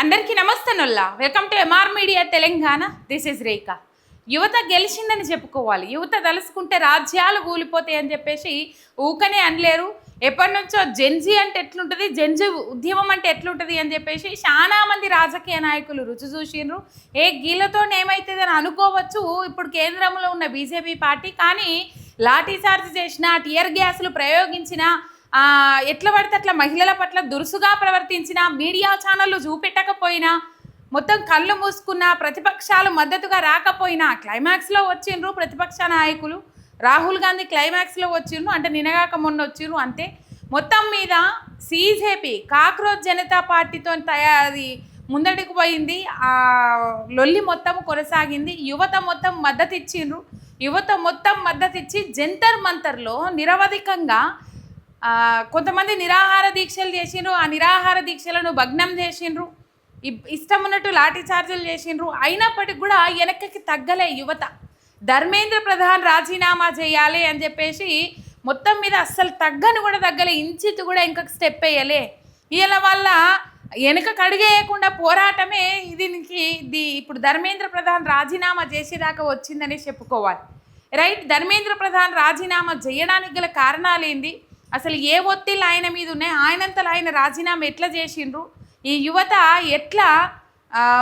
అందరికీ నమస్తే నొల్లా. Welcome to MR media Telangana. This is Rekha. యువత గెలిచిందని చెప్పుకోవాలి. యువత తలుసుకుంటే రాజ్యాలు కూలిపోతాయి అని చెప్పేసి ఊకనే అనలేరు. ఎప్పటి నుంచో జెన్జీ అంటే ఎట్లుంటుంది, జెన్జీ ఉద్యమం అంటే ఎట్లుంటుంది అని చెప్పేసి చాలా మంది రాజకీయ నాయకులు రుచి చూసిండ్రు. గీళ్ళతో ఏమవుతుంది అని అనుకోవచ్చు ఇప్పుడు కేంద్రంలో ఉన్న బీజేపీ పార్టీ. కానీ లాఠీ చార్జ్ చేసిన, టియర్ గ్యాసులు ప్రయోగించిన, ఎట్లా పడితే అట్లా మహిళల పట్ల దురుసుగా ప్రవర్తించిన, మీడియా ఛానళ్ళు చూపెట్టకపోయినా, మొత్తం కళ్ళు మూసుకున్న, ప్రతిపక్షాలు మద్దతుగా రాకపోయినా క్లైమాక్స్లో వచ్చిండ్రు ప్రతిపక్ష నాయకులు. రాహుల్ గాంధీ క్లైమాక్స్లో వచ్చిండ్రు, అంటే నినగాక మొన్న వచ్చిండ్రు అంతే. మొత్తం మీద సీజేపీ కాక్రోచ్ జనతా పార్టీతో అది ముందడికి పోయింది. ఆ లొల్లి మొత్తం కొనసాగింది. యువత మొత్తం మద్దతు ఇచ్చిండ్రు. యువత మొత్తం మద్దతు ఇచ్చి జంతర్ మంతర్లో నిరవధికంగా కొంతమంది నిరాహార దీక్షలు చేసిండ్రు. ఆ నిరాహార దీక్షలను భగ్నం చేసిండ్రు. ఇష్టం ఉన్నట్టు లాఠీ చార్జీలు చేసిండ్రు. అయినప్పటికి కూడా వెనక్కి తగ్గలే యువత. ధర్మేంద్ర ప్రధాన్ రాజీనామా చేయాలి అని చెప్పేసి మొత్తం మీద అస్సలు తగ్గలే. ఇంచిత్ కూడా ఇంకొక స్టెప్ వేయలే. ఇలా వల్ల వెనకకు అడుగేయకుండా పోరాటమే ఇది ఇప్పుడు ధర్మేంద్ర ప్రధాన్ రాజీనామా చేసేదాకా వచ్చిందని చెప్పుకోవాలి. రైట్. ధర్మేంద్ర ప్రధాన్ రాజీనామా చేయడానికి గల కారణాలు ఏంది, అసలు ఏ ఒత్తిళ్ళు ఆయన మీద ఉన్నాయి, ఆయనంతలో ఆయన రాజీనామా ఎట్లా చేసిండ్రు, ఈ యువత ఎట్లా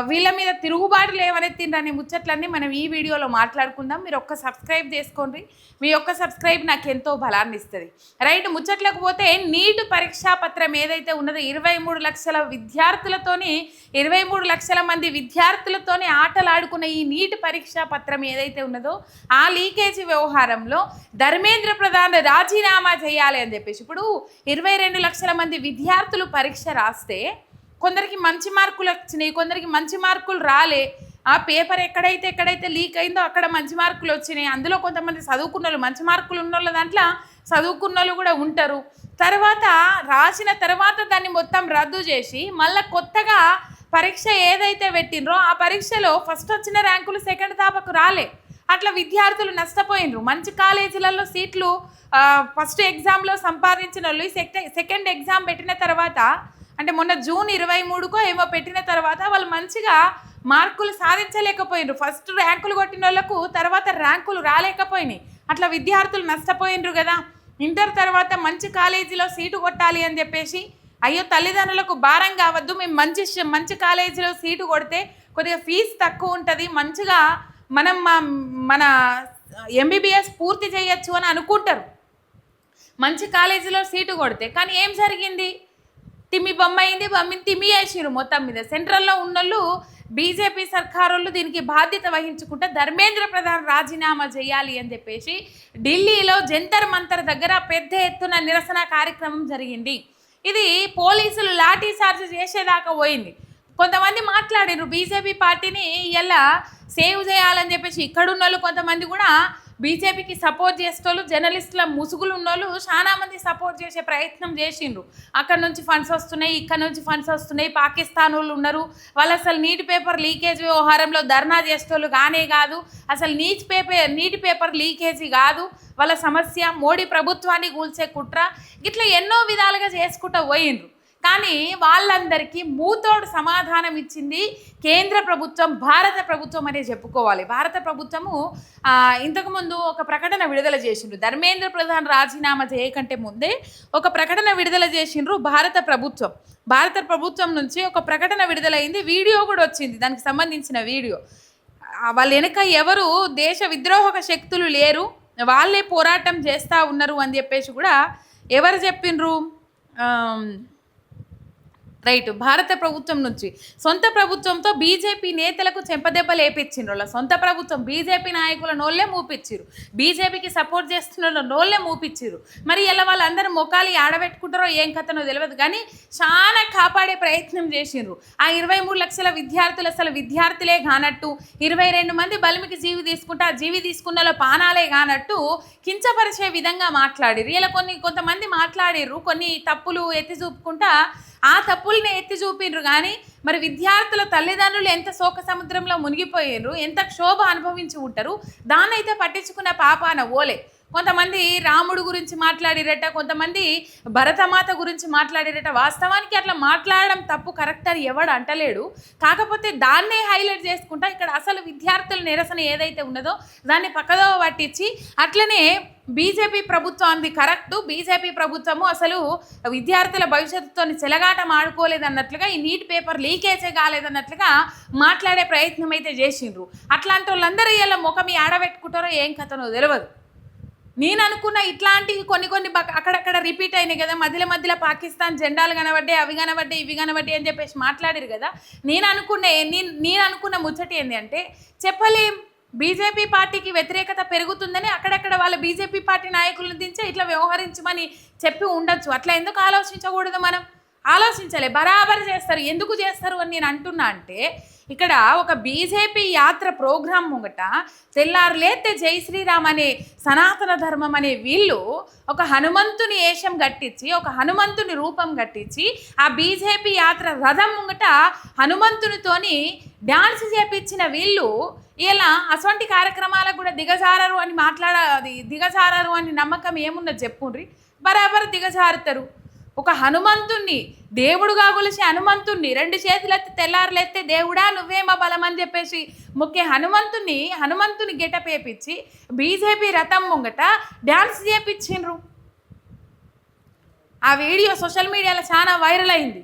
వీళ్ళ మీద తిరుగుబాటులు ఏమనెత్తిండ్రనే ముచ్చట్లన్నీ మనం ఈ వీడియోలో మాట్లాడుకుందాం. మీరు ఒక్క సబ్స్క్రైబ్ చేసుకోండి. మీ ఒక్క సబ్స్క్రైబ్ నాకు ఎంతో బలాన్ని ఇస్తుంది. రైట్. ముచ్చట్లకు పోతే నీట్ పరీక్షా పత్రం ఏదైతే ఉన్నదో 23 లక్షల విద్యార్థులతోని 23 లక్షల మంది విద్యార్థులతోని ఆటలాడుకున్న ఈ నీట్ పరీక్షా పత్రం ఏదైతే ఉన్నదో ఆ లీకేజీ వ్యవహారంలో ధర్మేంద్ర ప్రధాన్ రాజీనామా చేయాలి అని చెప్పేసి ఇప్పుడు 22 లక్షల మంది విద్యార్థులు పరీక్ష రాస్తే కొందరికి మంచి మార్కులు వచ్చినాయి, కొందరికి మంచి మార్కులు రాలే. ఆ పేపర్ ఎక్కడైతే లీక్ అయిందో అక్కడ మంచి మార్కులు వచ్చినాయి. అందులో కొంతమంది చదువుకున్న వాళ్ళు, మంచి మార్కులు ఉన్న వాళ్ళ దాంట్లో చదువుకున్న వాళ్ళు కూడా ఉంటారు. తర్వాత రాసిన తర్వాత దాన్ని మొత్తం రద్దు చేసి మళ్ళీ కొత్తగా పరీక్ష ఏదైతే పెట్టినరో ఆ పరీక్షలో ఫస్ట్ వచ్చిన ర్యాంకులు సెకండ్ తాపకు రాలే. అట్లా విద్యార్థులు నష్టపోయినరు. మంచి కాలేజీలలో సీట్లు ఫస్ట్ ఎగ్జామ్లో సంపాదించిన వాళ్ళు సెకండ్ ఎగ్జామ్ పెట్టిన తర్వాత, అంటే మొన్న జూన్ 23కో ఏమో పెట్టిన తర్వాత వాళ్ళు మంచిగా మార్కులు సాధించలేకపోయినరు. ఫస్ట్ ర్యాంకులు కొట్టిన వాళ్ళకు తర్వాత ర్యాంకులు రాలేకపోయినాయి. అట్లా విద్యార్థులు నష్టపోయినరు కదా. ఇంటర్ తర్వాత మంచి కాలేజీలో సీటు కొట్టాలి అని చెప్పేసి, అయ్యో తల్లిదండ్రులకు భారం కావద్దు, మేము మంచి కాలేజీలో సీటు కొడితే కొద్దిగా ఫీజు తక్కువ ఉంటుంది, మంచిగా మనం మన ఎంబీబీఎస్ పూర్తి చేయొచ్చు అని అనుకుంటారు మంచి కాలేజీలో సీటు కొడితే. కానీ ఏం జరిగింది, తిమ్మి బొమ్మ అయింది. తిమ్మి వేసిరు మొత్తం మీద. సెంట్రల్లో ఉన్నోళ్ళు బీజేపీ సర్కారోళ్ళు దీనికి బాధ్యత వహించుకుంటే ధర్మేంద్ర ప్రధాన్ రాజీనామా చేయాలి అని చెప్పేసి ఢిల్లీలో జంతర్ మంతర్ దగ్గర పెద్ద ఎత్తున నిరసన కార్యక్రమం జరిగింది. ఇది పోలీసులు లాఠీ చార్జ్ చేసేదాకా పోయింది. కొంతమంది మాట్లాడినారు బీజేపీ పార్టీని ఇలా సేవ్ చేయాలని చెప్పేసి. ఇక్కడున్న వాళ్ళు కొంతమంది కూడా బీజేపీకి సపోర్ట్ చేసేటోళ్ళు, జర్నలిస్టుల ముసుగులు ఉన్నోళ్ళు చాలా మంది సపోర్ట్ చేసే ప్రయత్నం చేసిండ్రు. అక్కడ నుంచి ఫండ్స్ వస్తున్నాయి, ఇక్కడ నుంచి ఫండ్స్ వస్తున్నాయి, పాకిస్తాన్ వాళ్ళు ఉన్నారు, వాళ్ళు అసలు నీటి పేపర్ లీకేజ్ వ్యవహారంలో ధర్నా చేసేటోళ్ళు కానే కాదు, అసలు నీటి పేపర్ లీకేజీ కాదు వాళ్ళ సమస్య, మోడీ ప్రభుత్వాన్ని కూల్చే కుట్ర, ఇట్లా ఎన్నో విధాలుగా చేసుకుంటూ పోయిండ్రు. కానీ వాళ్ళందరికీ మూతోడు సమాధానం ఇచ్చింది కేంద్ర ప్రభుత్వం, భారత ప్రభుత్వం అనే చెప్పుకోవాలి. భారత ప్రభుత్వము ఇంతకుముందు ఒక ప్రకటన విడుదల చేసిండ్రు. ధర్మేంద్ర ప్రధాన్ రాజీనామా చేయకంటే ముందే ఒక ప్రకటన విడుదల చేసిండ్రు భారత ప్రభుత్వం. భారత ప్రభుత్వం నుంచి ఒక ప్రకటన విడుదలైంది, వీడియో కూడా వచ్చింది, దానికి సంబంధించిన వీడియో. వాళ్ళ వెనక ఎవరు దేశ విద్రోహక శక్తులు లేరు, వాళ్ళే పోరాటం చేస్తూ ఉన్నారు అని చెప్పేసి కూడా ఎవరు చెప్పిండ్రు, రైట్, భారత ప్రభుత్వం నుంచి. సొంత ప్రభుత్వంతో బీజేపీ నేతలకు చెంపదెబ్బలు వేపించిండ్రు. వాళ్ళ సొంత ప్రభుత్వం బీజేపీ నాయకుల నోళ్ళే మూపించిరు, బీజేపీకి సపోర్ట్ చేస్తున్న నోళ్ళే మూపించిరు. మరి ఇలా వాళ్ళందరూ మొఖాలు ఆడబెట్టుకుంటారో ఏం కథనో తెలియదు, కానీ చాలా కాపాడే ప్రయత్నం చేసిండ్రు. ఆ 23 లక్షల విద్యార్థులు అసలు విద్యార్థులే కానట్టు, 22 మంది బలిమికి జీవి తీసుకుంటే ఆ జీవి తీసుకున్న పానాలే కానట్టు కించపరిచే విధంగా మాట్లాడిరు. ఇలా కొంతమంది మాట్లాడిర్రు, కొన్ని తప్పులు ఎత్తి చూపుకుంటా ఆ తప్పుల్ని ఎత్తి చూపిండ్రు. కానీ మరి విద్యార్థుల తల్లిదండ్రులు ఎంత శోక సముద్రంలో మునిగిపోయారు, ఎంత క్షోభ అనుభవించి ఉంటారు, దాన్నైతే పట్టించుకున్న పాపాన ఓలే. కొంతమంది రాముడు గురించి మాట్లాడిరట, కొంతమంది భరతమాత గురించి మాట్లాడిరట. వాస్తవానికి అట్లా మాట్లాడడం తప్పు, కరెక్ట్ అని ఎవడు అంటలేడు. కాకపోతే దాన్నే హైలైట్ చేసుకుంటా ఇక్కడ అసలు విద్యార్థుల నిరసన ఏదైతే ఉన్నదో దాన్ని పక్కదో పట్టించి అట్లనే బీజేపీ ప్రభుత్వాన్ని కరెక్టు, బీజేపీ ప్రభుత్వము అసలు విద్యార్థుల భవిష్యత్తుతో చెలగాటం ఆడుకోలేదన్నట్లుగా, ఈ నీట్ పేపర్ లీకేజే కాలేదన్నట్లుగా మాట్లాడే ప్రయత్నం అయితే చేసిండ్రు. అట్లాంటి వాళ్ళందరూ ఇలా ముఖం ఆడబెట్టుకుంటారో ఏం కథనో తెలియదు. నేను అనుకున్న ఇట్లాంటివి కొన్ని అక్కడక్కడ రిపీట్ అయినాయి కదా, మధ్యలో పాకిస్తాన్ జెండాలు కనబడ్డాయి, అవి కనబడ్డాయి, ఇవి కనబడ్డాయి అని చెప్పేసి మాట్లాడారు కదా. నేను అనుకున్న ముచ్చటి ఏంటి అంటే, చెప్పలేం బీజేపీ పార్టీకి వ్యతిరేకత పెరుగుతుందని అక్కడక్కడ వాళ్ళ బీజేపీ పార్టీ నాయకులను దించి ఇట్లా వ్యవహరించమని చెప్పి ఉండొచ్చు. అట్లా ఎందుకు ఆలోచించకూడదు? మనం ఆలోచించలే, బరాబర్ చేస్తారు. ఎందుకు చేస్తారు అని నేను అంటున్నా అంటే, ఇక్కడ ఒక బీజేపీ యాత్ర ప్రోగ్రాం ముంగట తెల్లారులేతే జై శ్రీరామ్ అనే సనాతన ధర్మం అనే వీళ్ళు ఒక హనుమంతుని వేషం కట్టించి, ఒక హనుమంతుని రూపం కట్టించి ఆ బీజేపీ యాత్ర రథం ముంగట హనుమంతునితోని డ్యాన్స్ చేపించిన వీళ్ళు ఇలా అటువంటి కార్యక్రమాలకు కూడా దిగజారరు అని దిగజారరు అని నమ్మకం ఏమున్నది చెప్పుండ్రి? బరాబర్ దిగజారుతారు. ఒక హనుమంతుణ్ణి దేవుడుగా కొలిసి హనుమంతుణ్ణి 2 చేతులెత్తి తెల్లారులెత్తే దేవుడా నువ్వేమో బలం అని చెప్పేసి ముఖ్య హనుమంతుని గెటప్ వేపించి బీజేపీ రథం ముంగట డ్యాన్స్ చేపించిండ్రు. ఆ వీడియో సోషల్ మీడియాలో చాలా వైరల్ అయింది.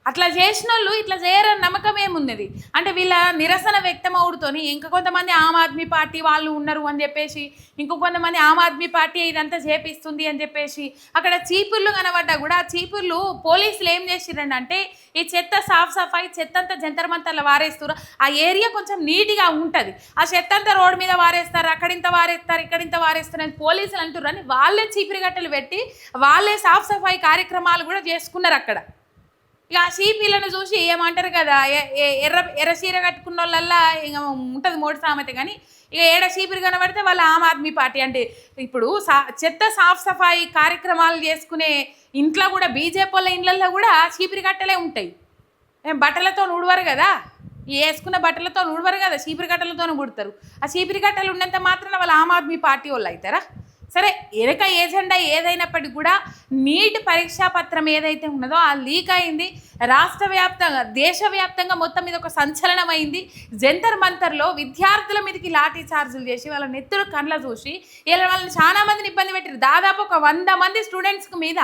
అట్లా చేసిన వాళ్ళు ఇట్లా చేయరని నమ్మకం ఏమున్నది అంటే, వీళ్ళ నిరసన వ్యక్తం అవుడుతోని ఇంకా కొంతమంది ఆమ్ ఆద్మీ పార్టీ వాళ్ళు ఉన్నారు అని చెప్పేసి, ఇంకో కొంతమంది ఆమ్ ఆద్మీ పార్టీ ఇదంతా చేపిస్తుంది అని చెప్పేసి అక్కడ చీపుర్లు కనబడ్డా కూడా ఆ చీపుర్లు పోలీసులు ఏం చేసిరండి అంటే, ఈ చెత్త సఫాయి చెత్త అంతా జంతర్ మంతర్లో వారేస్తారు. ఆ ఏరియా కొంచెం నీట్గా ఉంటుంది, ఆ చెత్త అంతా రోడ్డు మీద వారేస్తారు, అక్కడింత వారేస్తారు, ఇక్కడింత వారేస్తారు అని పోలీసులు అంటున్నారు. అని వాళ్ళే చీపురు గట్టలు పెట్టి వాళ్ళే సఫాయి కార్యక్రమాలు కూడా చేసుకున్నారు అక్కడ. ఇక ఆ చీపీలను చూసి ఏమంటారు కదా, ఎర్ర చీర కట్టుకున్న వాళ్ళల్లా ఇంకా ఉంటుంది మోడి సామెత. కానీ ఇక ఏడ చీపురు కనబడితే వాళ్ళ ఆమ్ ఆద్మీ పార్టీ. అంటే ఇప్పుడు చెత్త సఫాయి కార్యక్రమాలు చేసుకునే ఇంట్లో కూడా బీజేపీ వాళ్ళ ఇళ్ళల్లో కూడా చీపురు కట్టలే ఉంటాయి. బట్టలతో ఉడవరు కదా, వేసుకున్న బట్టలతో ఉడవరు కదా, చీపురు కట్టలతో ఉడతారు. ఆ చీపురు కట్టలు ఉన్నంత మాత్రాన వాళ్ళ ఆమ్ ఆద్మీ పార్టీ వాళ్ళు అవుతారా? సరే, ఎనక ఏజెండా ఏదైనప్పటికీ కూడా నీట్ పరీక్షా పత్రం ఏదైతే ఉన్నదో ఆ లీక్ అయింది. రాష్ట్ర వ్యాప్తంగా దేశవ్యాప్తంగా మొత్తం మీద ఒక సంచలనం అయింది. జంతర్ మంతర్లో విద్యార్థుల మీదకి లాఠీ చార్జీలు చేసి వాళ్ళ నెత్తురు కండ్ల చూసి వాళ్ళని చాలా మందిని ఇబ్బంది పెట్టారు. దాదాపు ఒక 100 మంది స్టూడెంట్స్కి మీద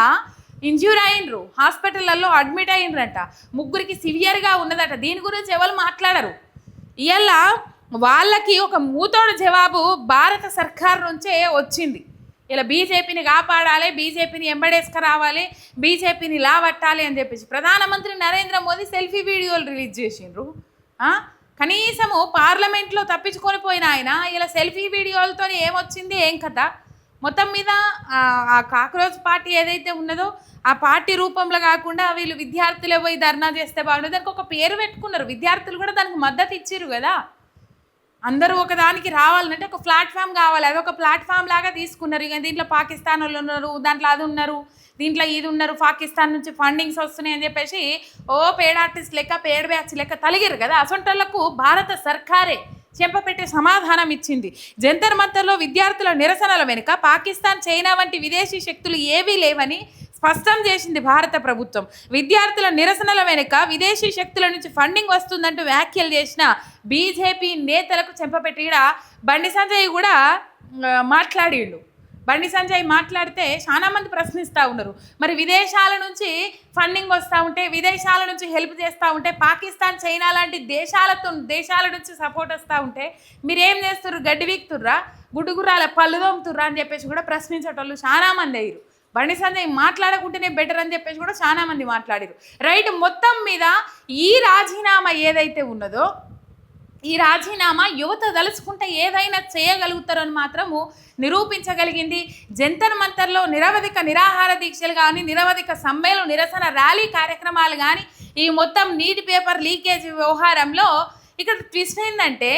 ఇంజ్యూర్ అయినరు, హాస్పిటళ్ళల్లో అడ్మిట్ అయినరంట. 3కి సివియర్గా ఉన్నదట. దీని గురించి ఎవరు మాట్లాడరు. ఇలా వాళ్ళకి ఒక మూతోడు జవాబు భారత సర్కార్ నుంచే వచ్చింది. ఇలా బీజేపీని కాపాడాలి, బీజేపీని ఎంబడేసుకురావాలి, బీజేపీని లావట్టాలి అని చెప్పేసి ప్రధానమంత్రి నరేంద్ర మోదీ సెల్ఫీ వీడియోలు రిలీజ్ చేసిండ్రు. కనీసము పార్లమెంట్లో తప్పించుకొని పోయిన ఆయన ఇలా సెల్ఫీ వీడియోలతో ఏమొచ్చింది, ఏం కథ? మొత్తం మీద ఆ కాక్రోచ్ పార్టీ ఏదైతే ఉన్నదో ఆ పార్టీ రూపంలో కాకుండా వీళ్ళు విద్యార్థులే పోయి ధర్నా చేస్తే బాగుంటుంది. దానికి ఒక పేరు పెట్టుకున్నారు, విద్యార్థులు కూడా దానికి మద్దతు ఇచ్చారు కదా. అందరూ ఒకదానికి రావాలంటే ఒక ప్లాట్ఫామ్ కావాలి, అదొక ప్లాట్ఫామ్ లాగా తీసుకున్నారు. ఇక దీంట్లో పాకిస్తాన్ వాళ్ళు ఉన్నారు, దాంట్లో అది ఉన్నారు, దీంట్లో ఇది ఉన్నారు, పాకిస్తాన్ నుంచి ఫండింగ్స్ వస్తున్నాయి అని చెప్పేసి పేడ్ ఆర్టిస్ట్ లెక్క, పేడ్ బ్యాచ్ లెక్క తలిగారు కదా. అసొంటోళ్లకు భారత సర్కారే చెంపపెట్టే సమాధానం ఇచ్చింది. జంతర్ మంతర్లో విద్యార్థుల నిరసనల వెనుక పాకిస్తాన్, చైనా వంటి విదేశీ శక్తులు ఏవీ లేవని స్పష్టం చేసింది భారత ప్రభుత్వం. విద్యార్థుల నిరసనల వెనుక విదేశీ శక్తుల నుంచి ఫండింగ్ వస్తుందంటూ వ్యాఖ్యలు చేసిన బీజేపీ నేతలకు చెంపపెట్టి బండి సంజయ్ కూడా మాట్లాడిండు. బండి సంజయ్ మాట్లాడితే చాలామంది ప్రశ్నిస్తూ ఉన్నారు, మరి విదేశాల నుంచి ఫండింగ్ వస్తూ ఉంటే, విదేశాల నుంచి హెల్ప్ చేస్తూ ఉంటే, పాకిస్తాన్, చైనా లాంటి దేశాల నుంచి సపోర్ట్ వస్తూ ఉంటే మీరేం చేస్తుర్రు? గడ్డి వీక్తుర్రా, గుడ్డుగుర్రాల పళ్ళు దోముతుర్రా అని చెప్పేసి కూడా ప్రశ్నించేటోళ్ళు చాలామంది అయ్యారు. బండి సంజయ్ మాట్లాడకుంటేనే బెటర్ అని చెప్పేసి కూడా చాలామంది మాట్లాడారు. రైట్, మొత్తం మీద ఈ రాజీనామా ఏదైతే ఉన్నదో ఈ రాజీనామా యువత తలుచుకుంటే ఏదైనా చేయగలుగుతారని మాత్రము నిరూపించగలిగింది. జంతర్ మంతర్లో నిరవధిక నిరాహార దీక్షలు కానీ, నిరవధిక సమ్మెలు, నిరసన ర్యాలీ కార్యక్రమాలు కానీ, ఈ మొత్తం నీటి పేపర్ లీకేజ్ వ్యవహారంలో ఇక్కడ ట్విస్ట్ ఏంటంటే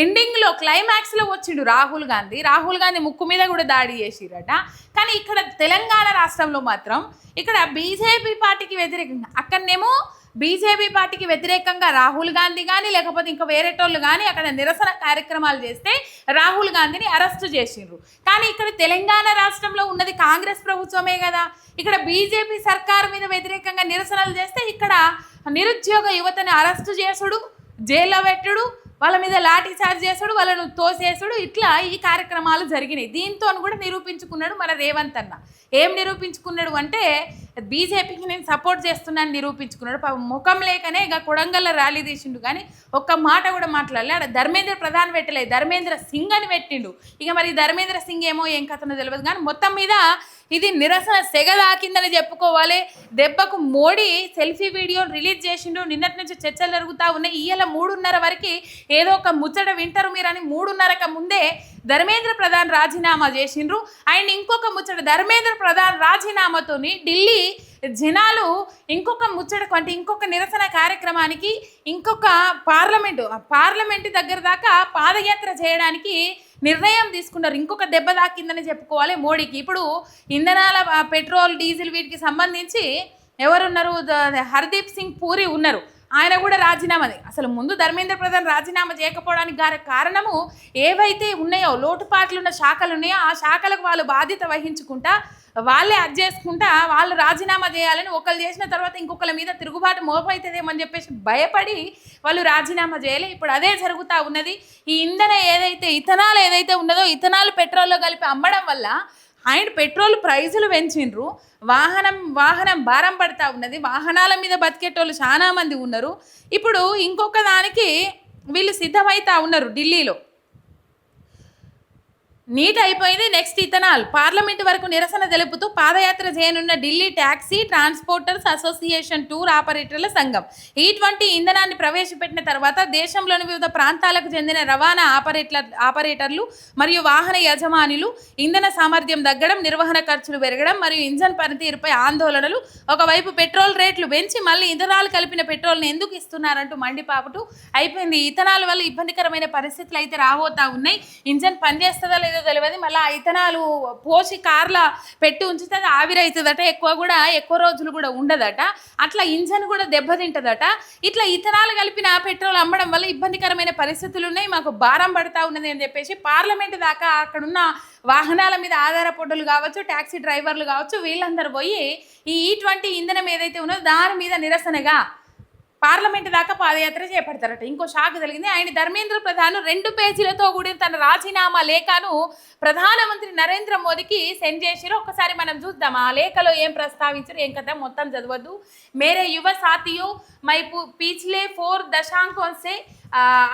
ఎండింగ్లో క్లైమాక్స్లో వచ్చిండు రాహుల్ గాంధీ ముక్కు మీద కూడా దాడి చేసిరట. కానీ ఇక్కడ తెలంగాణ రాష్ట్రంలో మాత్రం ఇక్కడ బీజేపీ పార్టీకి వ్యతిరేకంగా అక్కడనేమో బీజేపీ పార్టీకి వ్యతిరేకంగా రాహుల్ గాంధీ కానీ లేకపోతే ఇంకా వేరేటోళ్ళు కానీ అక్కడ నిరసన కార్యక్రమాలు చేస్తే రాహుల్ గాంధీని అరెస్టు చేసిండ్రు. కానీ ఇక్కడ తెలంగాణ రాష్ట్రంలో ఉన్నది కాంగ్రెస్ ప్రభుత్వమే కదా. ఇక్కడ బీజేపీ సర్కారు మీద వ్యతిరేకంగా నిరసనలు చేస్తే ఇక్కడ నిరుద్యోగ యువతని అరెస్టు చేసుడు, జైల్లో పెట్టుడు, వాళ్ళ మీద లాఠీ చార్జ్ చేసుడు, వాళ్ళను తోసేసుడు, ఇట్లా ఈ కార్యక్రమాలు జరిగినాయి. దీంతో కూడా నిరూపించుకున్నాడు మన రేవంత్ అన్న. ఏం నిరూపించుకున్నాడు అంటే బీజేపీకి నేను సపోర్ట్ చేస్తున్నాను నిరూపించుకున్నాడు. ముఖం లేకనే ఇక కొడంగల్లో ర్యాలీ తీసిండు కానీ ఒక్క మాట కూడా మాట్లాడలే. అక్కడ ధర్మేంద్ర ప్రధాన్ పెట్టలేదు, ధర్మేంద్ర సింగ్ అని పెట్టిండు. ఇక మరి ధర్మేంద్ర సింగ్ ఏమో ఏం కథనో తెలియదు కానీ మొత్తం మీద ఇది నిరసన సెగ దాకిందని చెప్పుకోవాలి. దెబ్బకు మోడీ సెల్ఫీ వీడియోని రిలీజ్ చేసిండు. నిన్నటి నుంచి చర్చలు జరుగుతూ ఉన్నాయి. ఇవాళ 3:30 వరకు ఏదో ఒక ముచ్చట వింటారు మీరని 3:30కి ముందే ధర్మేంద్ర ప్రధాన్ రాజీనామా చేసిండ్రు. అండ్ ఇంకొక ముచ్చట, ధర్మేంద్ర ప్రధాన్ రాజీనామాతోని ఢిల్లీ జనాలు ఇంకొక ముచ్చటకు అంటే ఇంకొక నిరసన కార్యక్రమానికి ఇంకొక పార్లమెంటు దగ్గర దాకా పాదయాత్ర చేయడానికి నిర్ణయం తీసుకున్నారు. ఇంకొక దెబ్బ దాకిందని చెప్పుకోవాలి మోడీకి. ఇప్పుడు ఇంధనాల పెట్రోల్ డీజిల్ వీటికి సంబంధించి ఎవరున్నారు, హర్దీప్ సింగ్ పూరి ఉన్నారు, ఆయన కూడా రాజీనామాది. అసలు ముందు ధర్మేంద్ర ప్రధాన్ రాజీనామా చేయకపోవడానికి కారణము ఏవైతే ఉన్నాయో లోటుపాట్లు ఉన్న శాఖలు ఉన్నాయో ఆ శాఖలకు వాళ్ళు బాధ్యత వహించుకుంటా వాళ్ళే అది చేసుకుంటా వాళ్ళు రాజీనామా చేయాలని ఒకళ్ళు చేసిన తర్వాత ఇంకొకళ్ళ మీద తిరుగుబాటు మోపవుతుందేమని చెప్పేసి భయపడి వాళ్ళు రాజీనామా చేయలే. ఇప్పుడు అదే జరుగుతూ ఉన్నది. ఈ ఇథనాల్ ఏదైతే ఉన్నదో ఇథనాల్ పెట్రోల్లో కలిపి అమ్మడం వల్ల ఆయన పెట్రోల్ ప్రైజులు పెంచిండ్రు. వాహనం భారం పడతా ఉన్నది. వాహనాల మీద బతికేటోళ్ళు చాలా మంది ఉన్నారు. ఇప్పుడు ఇంకొక దానికి వీళ్ళు సిద్ధమవుతా ఉన్నారు. ఢిల్లీలో నీట్ అయిపోయింది, నెక్స్ట్ ఇథనాల్. పార్లమెంటు వరకు నిరసన తెలుపుతూ పాదయాత్ర చేయనున్న Delhi taxi transporters association tour ఆపరేటర్ల సంఘం ఈ20 ఇంధనాన్ని ప్రవేశపెట్టిన తర్వాత దేశంలోని వివిధ ప్రాంతాలకు చెందిన రవాణా ఆపరేటర్లు మరియు వాహన యజమానులు ఇంధన సామర్థ్యం తగ్గడం, నిర్వహణ ఖర్చులు పెరగడం మరియు ఇంజన్ పనితీరుపై ఆందోళనలు. ఒకవైపు పెట్రోల్ రేట్లు పెంచి మళ్ళీ ఇథనాల్ కలిపిన పెట్రోల్ని ఎందుకు ఇస్తున్నారంటూ మండిపాపుటూ అయిపోయింది. ఇథనాల్ వల్ల ఇబ్బందికరమైన పరిస్థితులు అయితే రాబోతా ఉన్నాయి. ఇంజన్ పనిచేస్తుందా లేదా తెలియదు. మళ్ళీ ఆ ఇథనాలు పోసి కార్ల పెట్టి ఉంచితే అది ఆవిరైతుందట, ఎక్కువ రోజులు కూడా ఉండదట. అట్లా ఇంజన్ కూడా దెబ్బతింటదట. ఇట్లా ఇథనాలు కలిపిన పెట్రోల్ అమ్మడం వల్ల ఇబ్బందికరమైన పరిస్థితులు ఉన్నాయి, మాకు భారం పడతా ఉన్నది అని చెప్పేసి పార్లమెంటు దాకా అక్కడున్న వాహనాల మీద ఆధారపడ్డలు కావచ్చు, ట్యాక్సీ డ్రైవర్లు కావచ్చు, వీళ్ళందరూ పోయి ఈ E20 ఇంధనం ఏదైతే ఉన్నదో దాని మీద నిరసనగా పార్లమెంటు దాకా పాదయాత్ర చేపడతారట. ఇంకో షాక్ కలిగింది. ఆయన ధర్మేంద్ర ప్రధాన్ 2 పేజీలతో కూడిన తన రాజీనామా లేఖను ప్రధానమంత్రి నరేంద్ర మోదీకి సెండ్ చేసిరు. ఒకసారి మనం చూద్దాం ఆ లేఖలో ఏం ప్రస్తావించారు, ఏం కథ మొత్తం చదవద్దు. మేరే యువ సాథియో మై पिछले 4 दशकों से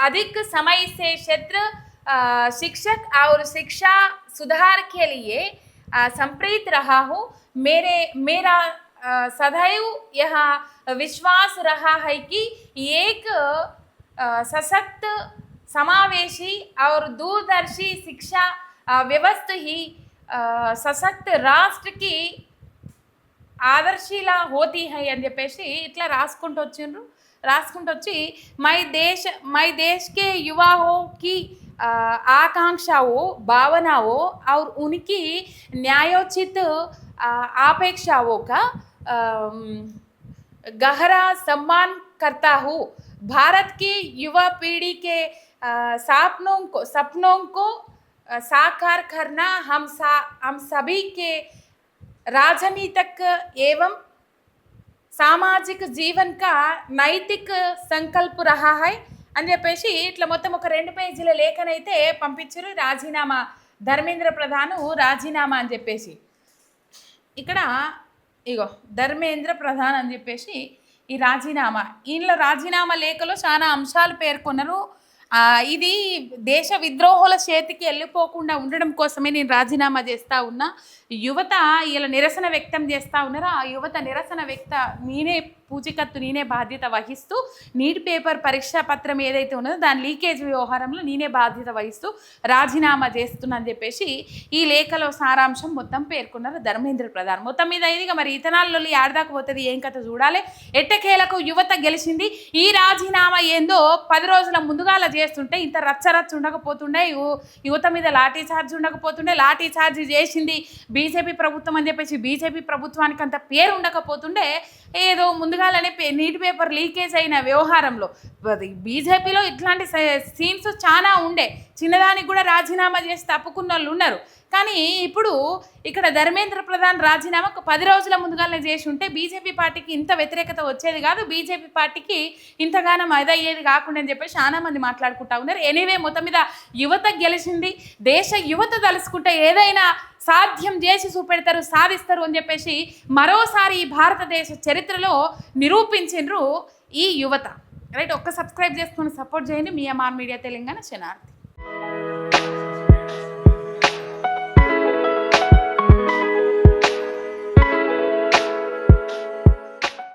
अधिक समय से क्षेत्र शिक्षक और शिक्षा सुधार के लिए संप्रीत रहा हूँ. मेरा सदैव यह विश्वास रहा है कि एक सशक्त समावेशी और दूरदर्शी शिक्षा व्यवस्था ही सशक्त राष्ट्र की आदर्शिला होती है అని చెప్పేసి ఇట్లా రాసుకుంటూ వచ్చి మై దేశ్ के युवाओं की आकांक्षाओं भावनाओं और उनकी न्यायोचित अपेक्षाओं का गहरा सम्मान करता हूँ. भारत की युवा पीढ़ी के सपनों को साकार करना हम सभी के राजनीतिक एवं सामाजिक जीवन का नैतिक संकल्प रहा है అని చెప్పేసి ఇట్లా మొత్తం ఒక 2 పేజీల లేఖనైతే పంపించారు. రాజీనామా ధర్మేంద్ర ప్రధాన్ రాజీనామా అని చెప్పేసి ఇక్కడ ఇగో ధర్మేంద్ర ప్రధాన్ అని చెప్పేసి ఈ రాజీనామా, ఈయన రాజీనామా లేఖలో చాలా అంశాలు పేర్కొన్నారు. ఇది దేశ విద్రోహుల చేతికి వెళ్ళిపోకుండా ఉండడం కోసమే నేను రాజీనామా చేస్తూ ఉన్నా. యువత ఇలా నిరసన వ్యక్తం చేస్తూ ఉన్నారు. ఆ యువత నిరసన నేనే పూచికత్తు నేనే బాధ్యత వహిస్తూ నీట్ పేపర్ పరీక్షా పత్రం ఏదైతే ఉన్నదో దాని లీకేజ్ వ్యవహారంలో నేనే బాధ్యత వహిస్తూ రాజీనామా చేస్తున్నా అని చెప్పేసి ఈ లేఖలో సారాంశం మొత్తం పేర్కొన్నారు ధర్మేంద్ర ప్రధాన్. మొత్తం మీద ఇదిగా మరి ఇథనాల్లో ఆడదాకా పోతుంది ఏం కథ చూడాలి. ఎట్టకేలకు యువత గెలిచింది. ఈ రాజీనామా ఏందో 10 రోజుల ముందుగాల చేస్తుంటే ఇంత రచ్చ ఉండకపోతుండే, యువత మీద లాఠీ ఛార్జ్ ఉండకపోతుండే. లాఠీ ఛార్జ్ చేసింది బీజేపీ ప్రభుత్వం అని చెప్పేసి బీజేపీ ప్రభుత్వానికి అంత పేరు ఉండకపోతుండే. ఏదో ముందు ముందుగాలనే నీటి పేపర్ లీకేజ్ అయిన వ్యవహారంలో బీజేపీలో ఇట్లాంటి సీన్స్ చాలా ఉండే, చిన్నదానికి కూడా రాజీనామా చేసి తప్పుకున్న వాళ్ళు ఉన్నారు. కానీ ఇప్పుడు ఇక్కడ ధర్మేంద్ర ప్రధాన్ రాజీనామా 10 రోజుల ముందుగానే చేసి ఉంటే బీజేపీ పార్టీకి ఇంత వ్యతిరేకత వచ్చేది కాదు, బీజేపీ పార్టీకి ఇంతగానం అదయ్యేది కాకుండా అని చెప్పి చాలా మంది మాట్లాడుకుంటా ఉన్నారు. ఎనీవే మొత్తం మీద యువత గెలిచింది. దేశ యువత తలుసుకుంటే ఏదైనా సాధ్యం చేసి చూపెడతారు, సాధిస్తారు అని చెప్పేసి మరోసారి ఈ భారతదేశ చరిత్రలో నిరూపించిండ్రు ఈ యువత. రైట్, ఒక్క సబ్స్క్రైబ్ చేసుకొని సపోర్ట్ చేయండి. మీ ఎంఆర్ మీడియా తెలంగాణ శనార్థి.